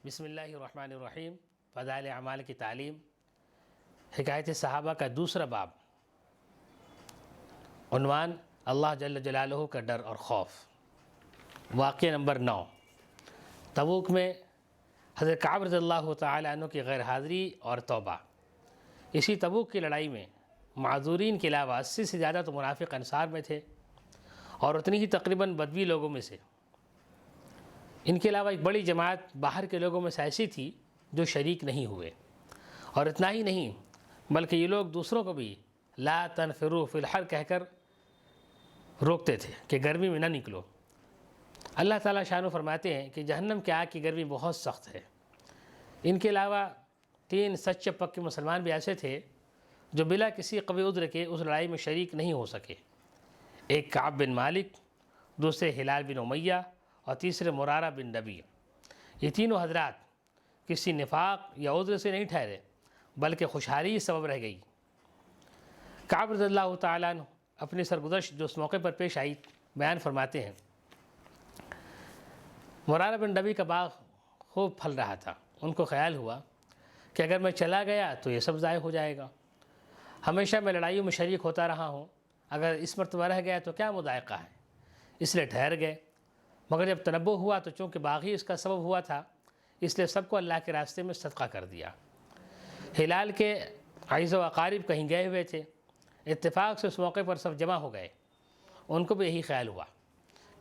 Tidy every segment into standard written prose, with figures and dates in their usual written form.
بسم اللہ الرحمن الرحیم۔ فضائل اعمال کی تعلیم، حکایت صحابہ کا دوسرا باب، عنوان اللہ جل جلالہ کا ڈر اور خوف۔ واقعہ نمبر 9، تبوک میں حضرت کعب رضی اللہ تعالی عنہ کی غیر حاضری اور توبہ۔ اسی تبوک کی لڑائی میں معذورین کے علاوہ 80 سے زیادہ تو منافق انصار میں تھے، اور اتنی ہی تقریباً بدوی لوگوں میں سے۔ ان کے علاوہ ایک بڑی جماعت باہر کے لوگوں میں سے ایسی تھی جو شریک نہیں ہوئے، اور اتنا ہی نہیں بلکہ یہ لوگ دوسروں کو بھی لا تنفروا فی الحر کہہ کر روکتے تھے کہ گرمی میں نہ نکلو۔ اللہ تعالیٰ شانو فرماتے ہیں کہ جہنم کی آگ کی گرمی بہت سخت ہے۔ ان کے علاوہ 3 سچے پکے مسلمان بھی ایسے تھے جو بلا کسی قوی عذر کے اس لڑائی میں شریک نہیں ہو سکے۔ ایک کعب بن مالک، دوسرے ہلال بن امیہ، اور تیسرے مرارہ بن ربیع۔ یہ تینوں حضرات کسی نفاق یا عذر سے نہیں ٹھہرے بلکہ خوشحالی سبب رہ گئی۔ کعب رضی اللہ تعالیٰ عنہ اپنی سرگزشت جو اس موقع پر پیش آئی بیان فرماتے ہیں۔ مرارہ بن ربیع کا باغ خوب پھل رہا تھا۔ ان کو خیال ہوا کہ اگر میں چلا گیا تو یہ سب ضائع ہو جائے گا۔ ہمیشہ میں لڑائیوں میں شریک ہوتا رہا ہوں، اگر اس مرتبہ رہ گیا تو کیا مضائقہ ہے، اس لیے ٹھہر گئے۔ مگر جب تنبہ ہوا تو چونکہ باغ ہی اس کا سبب ہوا تھا، اس لیے سب کو اللہ کے راستے میں صدقہ کر دیا۔ ہلال کے عیز و اقارب کہیں گئے ہوئے تھے، اتفاق سے اس موقع پر سب جمع ہو گئے۔ ان کو بھی یہی خیال ہوا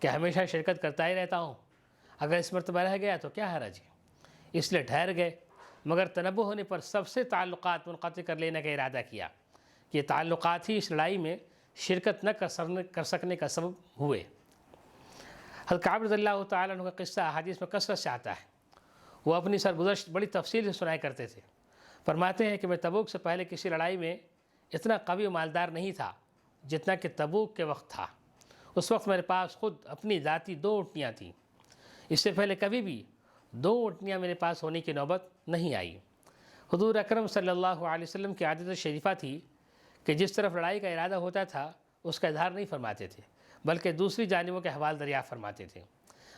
کہ ہمیشہ شرکت کرتا ہی رہتا ہوں، اگر اس مرتبہ رہ گیا تو کیا حرج ہے، اس لیے ٹھہر گئے۔ مگر تنبہ ہونے پر سب سے تعلقات منقطع کر لینے کا ارادہ کیا کہ یہ تعلقات ہی اس لڑائی میں شرکت نہ کر سکنے کا سبب ہوئے۔ حضرت کعب رضی اللہ تعالیٰ عنہ کا قصہ احادیث میں کثرت سے آتا ہے۔ وہ اپنی سرگزشت بڑی تفصیل سے سنایا کرتے تھے۔ فرماتے ہیں کہ میں تبوک سے پہلے کسی لڑائی میں اتنا قوی و مالدار نہیں تھا جتنا کہ تبوک کے وقت تھا۔ اس وقت میرے پاس خود اپنی ذاتی 2 اونٹنیاں تھیں۔ اس سے پہلے کبھی بھی 2 اونٹنیاں میرے پاس ہونے کی نوبت نہیں آئی۔ حضور اکرم صلی اللہ علیہ وسلم کی عادت شریفہ تھی کہ جس طرف لڑائی کا ارادہ ہوتا تھا اس کا اظہار نہیں فرماتے تھے بلکہ دوسری جانبوں کے حوال دریافت فرماتے تھے۔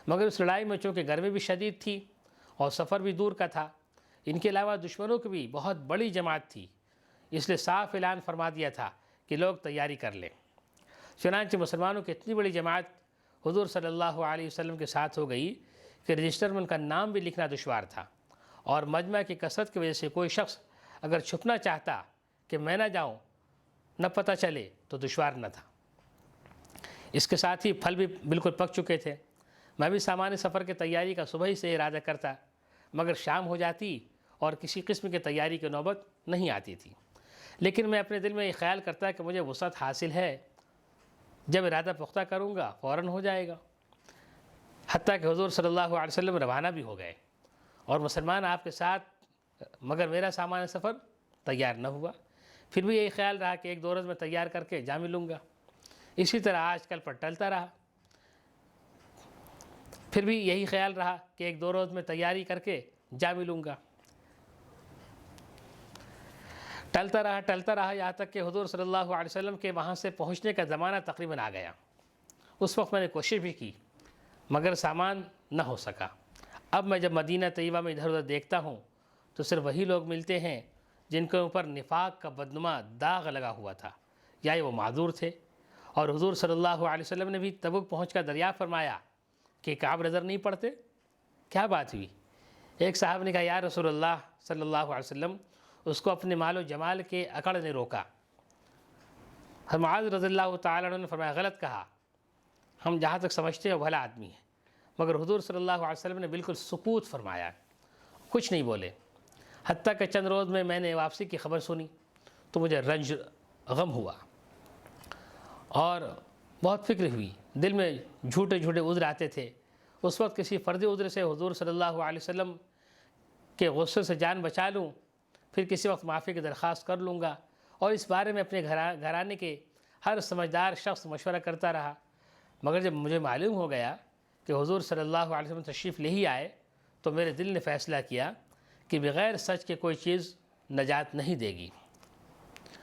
مگر اس لڑائی میں چونکہ گرمی بھی شدید تھی اور سفر بھی دور کا تھا، ان کے علاوہ دشمنوں کی بھی بہت بڑی جماعت تھی، اس لیے صاف اعلان فرما دیا تھا کہ لوگ تیاری کر لیں۔ چنانچہ مسلمانوں کی اتنی بڑی جماعت حضور صلی اللہ علیہ وسلم کے ساتھ ہو گئی کہ رجسٹر میں ان کا نام بھی لکھنا دشوار تھا، اور مجمع کی کثرت کی وجہ سے کوئی شخص اگر چھپنا چاہتا کہ میں نہ جاؤں، نہ پتہ چلے، تو دشوار نہ تھا۔ اس کے ساتھ ہی پھل بھی بالکل پک چکے تھے۔ میں بھی سامان سفر کی تیاری کا صبح ہی سے ارادہ کرتا، مگر شام ہو جاتی اور کسی قسم کی تیاری کی نوبت نہیں آتی تھی۔ لیکن میں اپنے دل میں یہ خیال کرتا کہ مجھے وسعت حاصل ہے، جب ارادہ پختہ کروں گا فوراً ہو جائے گا۔ حتیٰ کہ حضور صلی اللہ علیہ وسلم روانہ بھی ہو گئے اور مسلمان آپ کے ساتھ، مگر میرا سامان سفر تیار نہ ہوا۔ پھر بھی یہی خیال رہا کہ 1-2 روز میں تیار کر کے جا ملوں گا۔ اسی طرح آج کل پر ٹلتا رہا۔ پھر بھی یہی خیال رہا کہ 1-2 روز میں تیاری کر کے جا ملوں گا۔ ٹلتا رہا یہاں تک کہ حضور صلی اللہ علیہ وسلم کے وہاں سے پہنچنے کا زمانہ تقریباً آ گیا۔ اس وقت میں نے کوشش بھی کی مگر سامان نہ ہو سکا۔ اب میں جب مدینہ طیبہ میں ادھر ادھر دیکھتا ہوں تو صرف وہی لوگ ملتے ہیں جن کے اوپر نفاق کا بدنما داغ لگا ہوا تھا، یا وہ معذور تھے۔ اور حضور صلی اللہ علیہ وسلم نے بھی تبوک پہنچ کر دریافت فرمایا کہ کعب نظر نہیں پڑتے، کیا بات ہوئی؟ ایک صاحب نے کہا یا رسول اللہ صلی اللہ علیہ وسلم، اس کو اپنے مال و جمال کے اکڑ نے روکا۔ معاذ رضی اللہ تعالیٰ عنہ نے فرمایا غلط کہا، ہم جہاں تک سمجھتے ہیں وہ بھلا آدمی ہے۔ مگر حضور صلی اللہ علیہ وسلم نے بالکل سکوت فرمایا، کچھ نہیں بولے۔ حتیٰ کہ چند روز میں نے واپسی کی خبر سنی تو مجھے رنج غم ہوا اور بہت فکر ہوئی، دل میں جھوٹے عذر آتے تھے۔ اس وقت کسی فردی عذر سے حضور صلی اللہ علیہ وسلم کے غصے سے جان بچا لوں، پھر کسی وقت معافی کی درخواست کر لوں گا، اور اس بارے میں اپنے گھرانے کے ہر سمجھدار شخص مشورہ کرتا رہا۔ مگر جب مجھے معلوم ہو گیا کہ حضور صلی اللہ علیہ وسلم تشریف لے ہی آئے تو میرے دل نے فیصلہ کیا کہ بغیر سچ کے کوئی چیز نجات نہیں دے گی،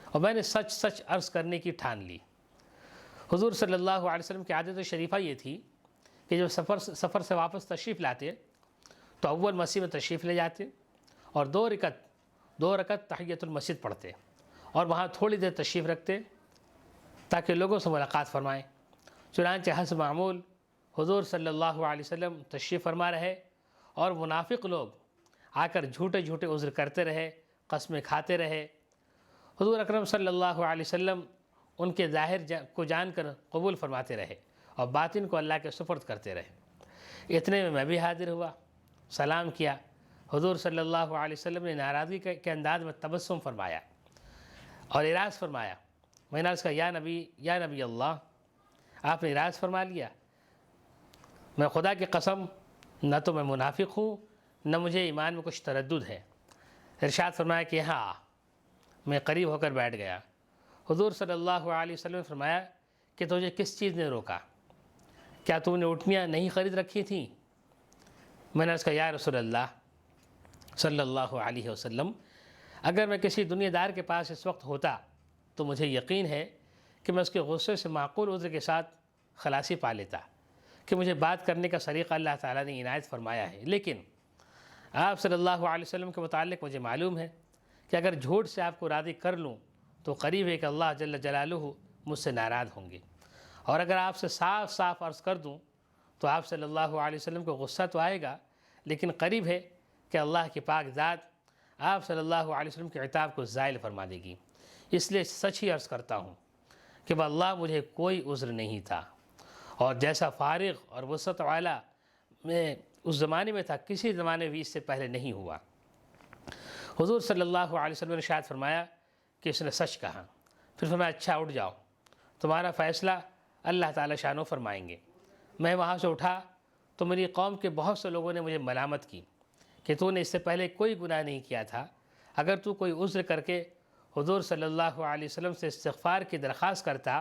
اور میں نے سچ عرض کرنے کی ٹھان لی۔ حضور صلی اللہ علیہ وسلم کی عادت شریفہ یہ تھی کہ جب سفر سے واپس تشریف لاتے تو اول مسجد میں تشریف لے جاتے اور دو رکعت تحیۃ المسجد پڑھتے اور وہاں تھوڑی دیر تشریف رکھتے تاکہ لوگوں سے ملاقات فرمائیں۔ چنانچہ حسب معمول حضور صلی اللہ علیہ وسلم تشریف فرما رہے اور منافق لوگ آ کر جھوٹے عذر کرتے رہے، قسمیں کھاتے رہے۔ حضور اکرم صلی اللہ علیہ وسلم ان کے ظاہر کو جان کر قبول فرماتے رہے اور باطن کو اللہ کے سپرد کرتے رہے۔ اتنے میں بھی حاضر ہوا، سلام کیا۔ حضور صلی اللہ علیہ وسلم نے ناراضگی کے انداز میں تبسم فرمایا اور اعراض فرمایا۔ میں نے عرض کہا یا نبی اللہ، آپ نے اعراض فرما لیا؟ میں خدا کی قسم نہ تو میں منافق ہوں نہ مجھے ایمان میں کچھ تردد ہے۔ ارشاد فرمایا کہ ہاں۔ میں قریب ہو کر بیٹھ گیا۔ حضور صلی اللہ علیہ وسلم نے فرمایا کہ تجھے کس چیز نے روکا؟ کیا تو نے اٹھنیاں نہیں خرید رکھی تھیں؟ میں نے عرض کہا یا رسول اللہ صلی اللہ علیہ وسلم، اگر میں کسی دنیا دار کے پاس اس وقت ہوتا تو مجھے یقین ہے کہ میں اس کے غصے سے معقول عذر کے ساتھ خلاصی پا لیتا، کہ مجھے بات کرنے کا سلیقہ اللہ تعالیٰ نے عنایت فرمایا ہے۔ لیکن آپ صلی اللہ علیہ وسلم کے متعلق مجھے معلوم ہے کہ اگر جھوٹ سے آپ کو راضی کر لوں تو قریب ہے کہ اللہ جل جلالہ مجھ سے ناراض ہوں گے، اور اگر آپ سے صاف عرض کر دوں تو آپ صلی اللہ علیہ وسلم کو غصہ تو آئے گا، لیکن قریب ہے کہ اللہ کی پاک ذات آپ صلی اللہ علیہ وسلم کے عتاب کو زائل فرما دے گی۔ اس لیے سچ ہی عرض کرتا ہوں کہ واللہ مجھے کوئی عذر نہیں تھا، اور جیسا فارغ اور وسعت والا میں اس زمانے میں تھا کسی زمانے بھی اس سے پہلے نہیں ہوا۔ حضور صلی اللہ علیہ وسلم نے ارشاد فرمایا کہ اس نے سچ کہا۔ پھر فرمایا اچھا اٹھ جاؤ، تمہارا فیصلہ اللہ تعالیٰ شانو فرمائیں گے۔ میں وہاں سے اٹھا تو میری قوم کے بہت سے لوگوں نے مجھے ملامت کی کہ تو نے اس سے پہلے کوئی گناہ نہیں کیا تھا، اگر تو کوئی عذر کر کے حضور صلی اللہ علیہ وسلم سے استغفار کی درخواست کرتا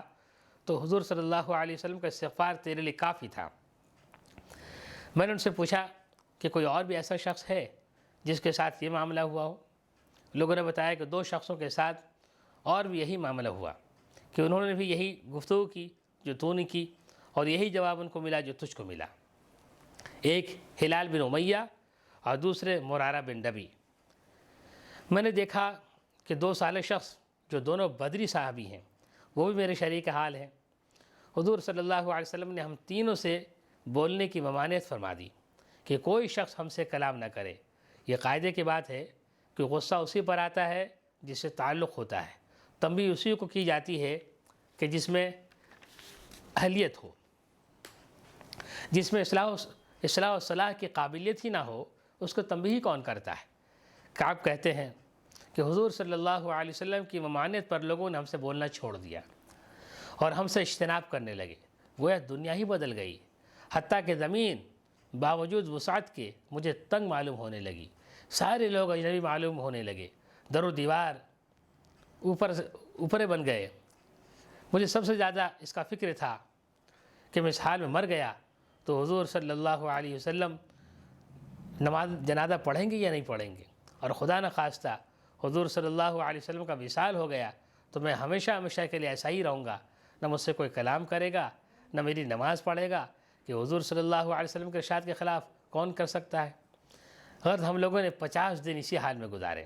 تو حضور صلی اللہ علیہ وسلم کا استغفار تیرے لیے کافی تھا۔ میں نے ان سے پوچھا کہ کوئی اور بھی ایسا شخص ہے جس کے ساتھ یہ معاملہ ہوا ہو؟ لوگوں نے بتایا کہ 2 شخصوں کے ساتھ اور بھی یہی معاملہ ہوا کہ انہوں نے بھی یہی گفتگو کی جو تو نے کی، اور یہی جواب ان کو ملا جو تجھ کو ملا۔ ایک ہلال بن امیہ اور دوسرے مرارہ بن ربیع۔ میں نے دیکھا کہ 2 سالے شخص جو دونوں بدری صحابی ہیں وہ بھی میرے شریک حال ہیں۔ حضور صلی اللہ علیہ وسلم نے ہم تینوں سے بولنے کی ممانعت فرما دی کہ کوئی شخص ہم سے کلام نہ کرے۔ یہ قاعدے کی بات ہے کہ غصہ اسی پر آتا ہے جس سے تعلق ہوتا ہے، تنبیہ اسی کو کی جاتی ہے کہ جس میں اہلیت ہو، جس میں اصلاح و صلاح کی قابلیت ہی نہ ہو، اس کو تنبیہ کون کرتا ہے؟ کعب کہتے ہیں کہ حضور صلی اللہ علیہ وسلم کی ممانعت پر لوگوں نے ہم سے بولنا چھوڑ دیا اور ہم سے اجتناب کرنے لگے، گویا دنیا ہی بدل گئی، حتیٰ کہ زمین باوجود وسعت کے مجھے تنگ معلوم ہونے لگی، سارے لوگ اجنبی معلوم ہونے لگے، در و دیوار اوپرے بن گئے۔ مجھے سب سے زیادہ اس کا فکر تھا کہ میں اس حال میں مر گیا تو حضور صلی اللہ علیہ وسلم نماز جنازہ پڑھیں گے یا نہیں پڑھیں گے، اور خدا نخواستہ حضور صلی اللہ علیہ وسلم کا وصال ہو گیا تو میں ہمیشہ کے لیے ایسا ہی رہوں گا، نہ مجھ سے کوئی کلام کرے گا نہ میری نماز پڑھے گا، کہ حضور صلی اللہ علیہ وسلم کے ارشاد کے خلاف کون کر سکتا ہے۔ غرض ہم لوگوں نے 50 دن اسی حال میں گزارے۔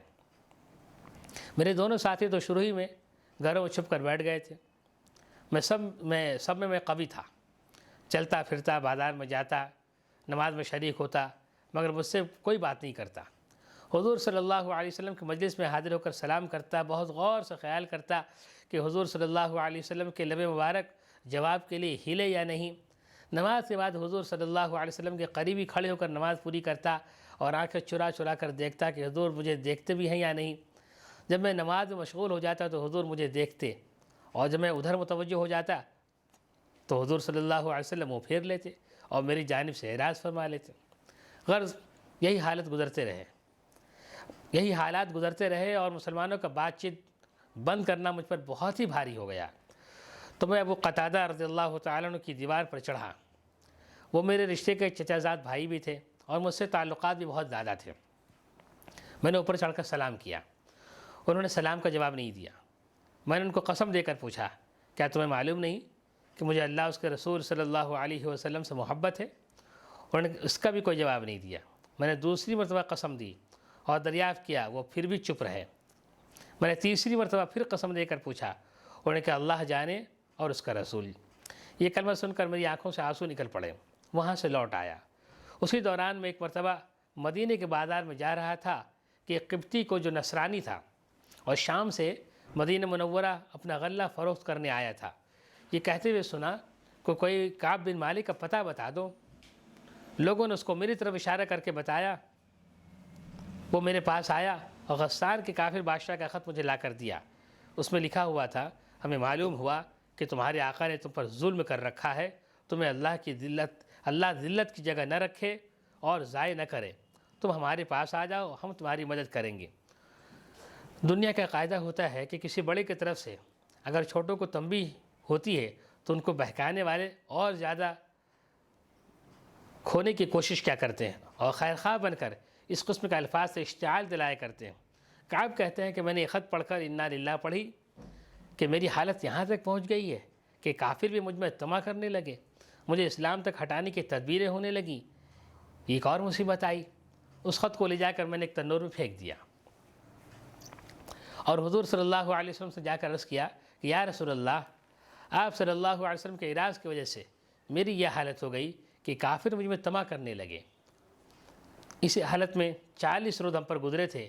میرے دونوں ساتھی تو شروع ہی میں گھروں میں چھپ کر بیٹھ گئے تھے۔ سب میں قوی تھا، چلتا پھرتا، بازار میں جاتا، نماز میں شریک ہوتا، مگر مجھ سے کوئی بات نہیں کرتا۔ حضور صلی اللہ علیہ وسلم کے مجلس میں حاضر ہو کر سلام کرتا، بہت غور سے خیال کرتا کہ حضور صلی اللہ علیہ وسلم کے لب مبارک جواب کے لیے ہلے یا نہیں۔ نماز کے بعد حضور صلی اللہ علیہ وسلم کے قریبی کھڑے ہو کر نماز پوری کرتا اور آنکھیں چرا کر دیکھتا کہ حضور مجھے دیکھتے بھی ہیں یا نہیں۔ جب میں نماز میں مشغول ہو جاتا تو حضور مجھے دیکھتے، اور جب میں ادھر متوجہ ہو جاتا تو حضور صلی اللہ علیہ وسلم وہ پھیر لیتے اور میری جانب سے اعراض فرما لیتے۔ غرض یہی حالات گزرتے رہے اور مسلمانوں کا بات چیت بند کرنا مجھ پر بہت ہی بھاری ہو گیا۔ تو میں ابو قتادہ رضی اللہ تعالیٰ عنہ کی دیوار پر چڑھا۔ وہ میرے رشتے کے چچا زاد بھائی بھی تھے اور مجھ سے تعلقات بھی بہت زیادہ تھے۔ میں نے اوپر چڑھ کر سلام کیا، انہوں نے سلام کا جواب نہیں دیا۔ میں نے ان کو قسم دے کر پوچھا کیا تمہیں معلوم نہیں کہ مجھے اللہ اس کے رسول صلی اللہ علیہ وسلم سے محبت ہے؟ انہوں نے اس کا بھی کوئی جواب نہیں دیا۔ میں نے دوسری مرتبہ قسم دی اور دریافت کیا وہ پھر بھی چپ رہے۔ میں نے تیسری مرتبہ پھر قسم دے کر پوچھا، انہوں نے کہا اللہ جانے اور اس کا رسول۔ یہ کلمہ سن کر میری آنکھوں سے آنسو نکل پڑے۔ وہاں سے لوٹ آیا۔ اسی دوران میں ایک مرتبہ مدینے کے بازار میں جا رہا تھا کہ ایک قبطی کو جو نصرانی تھا اور شام سے مدینہ منورہ اپنا غلہ فروخت کرنے آیا تھا، یہ کہتے ہوئے سنا کہ کوئی کعب بن مالک کا پتہ بتا دو۔ لوگوں نے اس کو میری طرف اشارہ کر کے بتایا۔ وہ میرے پاس آیا اور غسان کے کافر بادشاہ کا خط مجھے لا کر دیا۔ اس میں لکھا ہوا تھا، ہمیں معلوم ہوا کہ تمہارے آقا نے تم پر ظلم کر رکھا ہے، تمہیں اللہ ذلت کی جگہ نہ رکھے اور ضائع نہ کرے، تم ہمارے پاس آ جاؤ، ہم تمہاری مدد کریں گے۔ دنیا کا قاعدہ ہوتا ہے کہ کسی بڑے کی طرف سے اگر چھوٹوں کو تنبیہ ہوتی ہے تو ان کو بہکانے والے اور زیادہ کھونے کی کوشش کیا کرتے ہیں اور خیر خواہ بن کر اس قسم کے الفاظ سے اشتعال دلایا کرتے ہیں۔ کعب کہتے ہیں کہ میں نے یہ خط پڑھ کر انا للہ پڑھی کہ میری حالت یہاں تک پہنچ گئی ہے کہ کافر بھی مجھ میں طمع کرنے لگے، مجھے اسلام تک ہٹانے کی تدبیریں ہونے لگیں۔ ایک اور مصیبت آئی، اس خط کو لے جا کر میں نے ایک تنور میں پھینک دیا اور حضور صلی اللہ علیہ وسلم سے جا کر عرض کیا کہ یا رسول اللہ، آپ صلی اللہ علیہ وسلم کے اعراض کی وجہ سے میری یہ حالت ہو گئی کہ کافر مجھ میں طمع کرنے لگے۔ اسی حالت میں 40 روز ہم پر گزرے تھے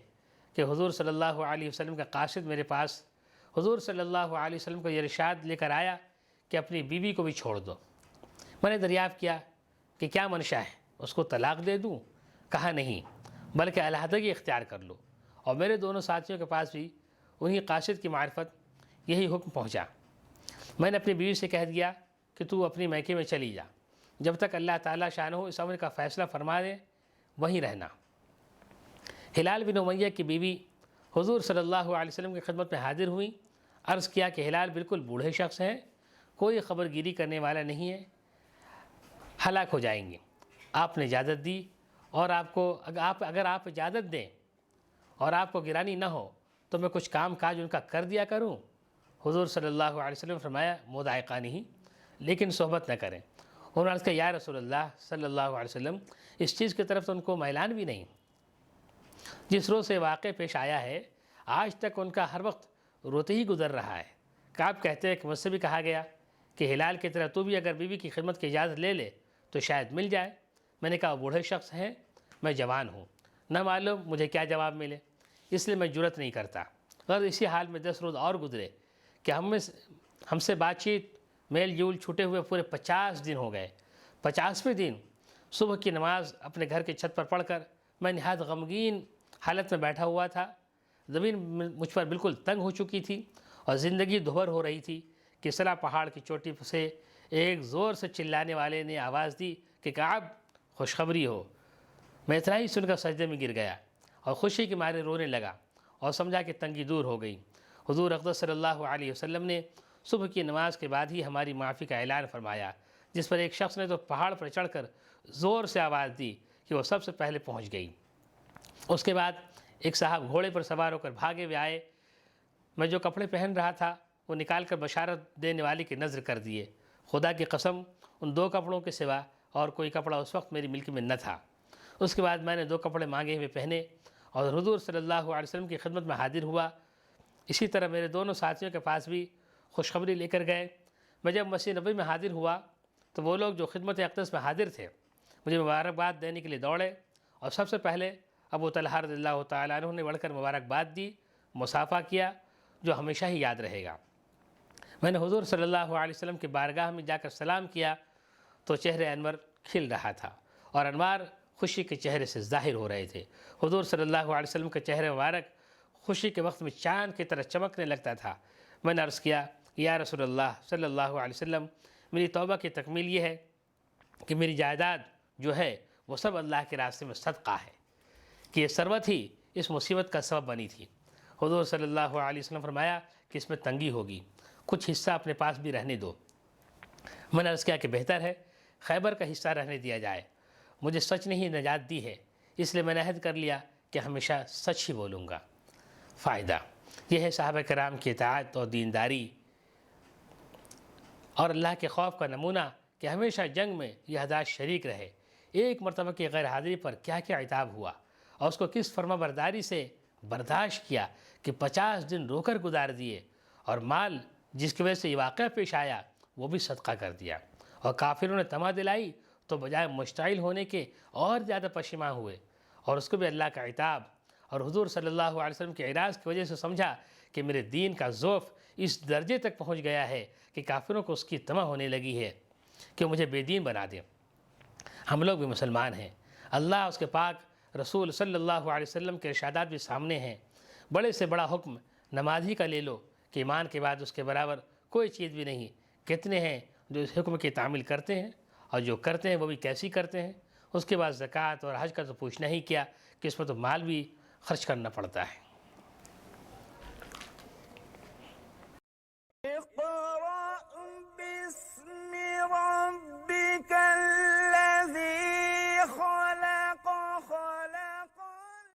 کہ حضور صلی اللہ علیہ وسلم کا قاصد میرے پاس حضور صلی اللہ علیہ وسلم کو یہ ارشاد لے کر آیا کہ اپنی بیوی کو بھی چھوڑ دو۔ میں نے دریافت کیا کہ کیا منشا ہے، اس کو طلاق دے دوں؟ کہا نہیں، بلکہ علیحدگی اختیار کر لو۔ اور میرے دونوں ساتھیوں کے پاس بھی انہی قاصد کی معرفت یہی حکم پہنچا۔ میں نے اپنی بیوی سے کہہ دیا کہ تو اپنی میکے میں چلی جا، جب تک اللہ تعالیٰ شانہ اس امر کا فیصلہ فرما دے وہیں رہنا۔ ہلال بن امیہ کی بیوی حضور صلی اللہ علیہ وسلم کی خدمت میں حاضر ہوئیں۔ عرض کیا کہ ہلال بالکل بوڑھے شخص ہیں، کوئی خبر گیری کرنے والا نہیں ہے، ہلاک ہو جائیں گے۔ آپ نے اجازت دی اور اگر آپ اجازت دیں اور آپ کو گرانی نہ ہو تو میں کچھ کام کاج ان کا کر دیا کروں۔ حضور صلی اللہ علیہ وسلم نے فرمایا مضائقہ نہیں، لیکن صحبت نہ کریں۔ انہوں نے عرض کیا یا رسول اللہ صلی اللہ علیہ وسلم، اس چیز کی طرف تو ان کو میلان بھی نہیں۔ جس روز سے واقع پیش آیا ہے آج تک ان کا ہر وقت روتے ہی گزر رہا ہے۔ کعب کہتے ہیں کہ مجھ سے بھی کہا گیا کہ ہلال کی طرح تو بھی اگر بیوی کی خدمت کی اجازت لے لے تو شاید مل جائے۔ میں نے کہا وہ بوڑھے شخص ہیں، میں جوان ہوں، نہ معلوم مجھے کیا جواب ملے، اس لیے میں جرت نہیں کرتا۔ غرض اسی حال میں 10 روز اور گزرے کہ ہم سے بات چیت میل جول چھوٹے ہوئے پورے 50 دن ہو گئے۔ 50ویں دن صبح کی نماز اپنے گھر کی چھت پر پڑھ کر میں نہایت غمگین حالت میں بیٹھا ہوا تھا۔ زمین مجھ پر بالکل تنگ ہو چکی تھی اور زندگی دھور ہو رہی تھی کہ سلا پہاڑ کی چوٹی سے ایک زور سے چلانے والے نے آواز دی کہ کعب خوشخبری ہو۔ میں اتنا ہی سن کر سجدے میں گر گیا اور خوشی کے مارے رونے لگا اور سمجھا کہ تنگی دور ہو گئی۔ حضور اقدس صلی اللہ علیہ وسلم نے صبح کی نماز کے بعد ہی ہماری معافی کا اعلان فرمایا، جس پر ایک شخص نے تو پہاڑ پر چڑھ کر زور سے آواز دی کہ وہ سب سے پہلے پہنچ گئی۔ اس کے بعد ایک صاحب گھوڑے پر سوار ہو کر بھاگے ہوئے آئے۔ میں جو کپڑے پہن رہا تھا وہ نکال کر بشارت دینے والے کی نظر کر دیے۔ خدا کی قسم ان 2 کپڑوں کے سوا اور کوئی کپڑا اس وقت میری ملک میں نہ تھا۔ اس کے بعد میں نے 2 کپڑے مانگے ہوئے پہنے اور حضور صلی اللہ علیہ وسلم کی خدمت میں حاضر ہوا۔ اسی طرح میرے دونوں ساتھیوں کے پاس بھی خوشخبری لے کر گئے۔ میں جب مسجد نبوی میں حاضر ہوا تو وہ لوگ جو خدمت اقدس میں حاضر تھے مجھے مبارکباد دینے کے لیے دوڑے اور سب سے پہلے ابو طلحہ رضی اللہ تعالیٰ عنہ نے بڑھ کر مبارکباد دی، مصافحہ کیا، جو ہمیشہ ہی یاد رہے گا۔ میں نے حضور صلی اللہ علیہ وسلم کی بارگاہ میں جا کر سلام کیا تو چہرے انور کھل رہا تھا اور انوار خوشی کے چہرے سے ظاہر ہو رہے تھے۔ حضور صلی اللہ علیہ وسلم کا چہرہ مبارک خوشی کے وقت میں چاند کی طرح چمکنے لگتا تھا۔ میں نے عرض کیا یا رسول اللہ صلی اللہ علیہ وسلم، میری توبہ کی تکمیل یہ ہے کہ میری جائیداد جو ہے وہ سب اللہ کے راستے میں صدقہ ہے، کہ یہ ثروت ہی اس مصیبت کا سبب بنی تھی۔ حضور صلی اللہ علیہ وسلم فرمایا کہ اس میں تنگی ہوگی، کچھ حصہ اپنے پاس بھی رہنے دو۔ میں نے عرض کیا کہ بہتر ہے خیبر کا حصہ رہنے دیا جائے، مجھے سچ نے ہی نجات دی ہے، اس لیے میں نے عہد کر لیا کہ ہمیشہ سچ ہی بولوں گا۔ فائدہ یہ ہے صحابہ کرام کی اطاعت اور دینداری اور اللہ کے خوف کا نمونہ کہ ہمیشہ جنگ میں یہ عہدات شریک رہے، ایک مرتبہ کی غیر حاضری پر کیا کیا عتاب ہوا اور اس کو کس فرما برداری سے برداشت کیا کہ 50 دن رو کر گزار دیے، اور مال جس کی وجہ سے یہ واقعہ پیش آیا وہ بھی صدقہ کر دیا، اور کافروں نے تما دلائی تو بجائے مشتعل ہونے کے اور زیادہ پشیماں ہوئے، اور اس کو بھی اللہ کا عتاب اور حضور صلی اللہ علیہ وسلم کے اعراض کی وجہ سے سمجھا کہ میرے دین کا ضعف اس درجے تک پہنچ گیا ہے کہ کافروں کو اس کی طمع ہونے لگی ہے کہ مجھے بے دین بنا دیں۔ ہم لوگ بھی مسلمان ہیں، اللہ اس کے پاک رسول صلی اللہ علیہ وسلم کے ارشادات بھی سامنے ہیں۔ بڑے سے بڑا حکم نماز ہی کا لے لو کہ ایمان کے بعد اس کے برابر کوئی چیز بھی نہیں۔ کتنے ہیں جو اس حکم کی تعمیل کرتے ہیں، اور جو کرتے ہیں وہ بھی کیسی کرتے ہیں۔ اس کے بعد زکوٰۃ اور حج کا تو پوچھنا ہی کیا کہ اس پر تو مال بھی خرچ کرنا پڑتا ہے۔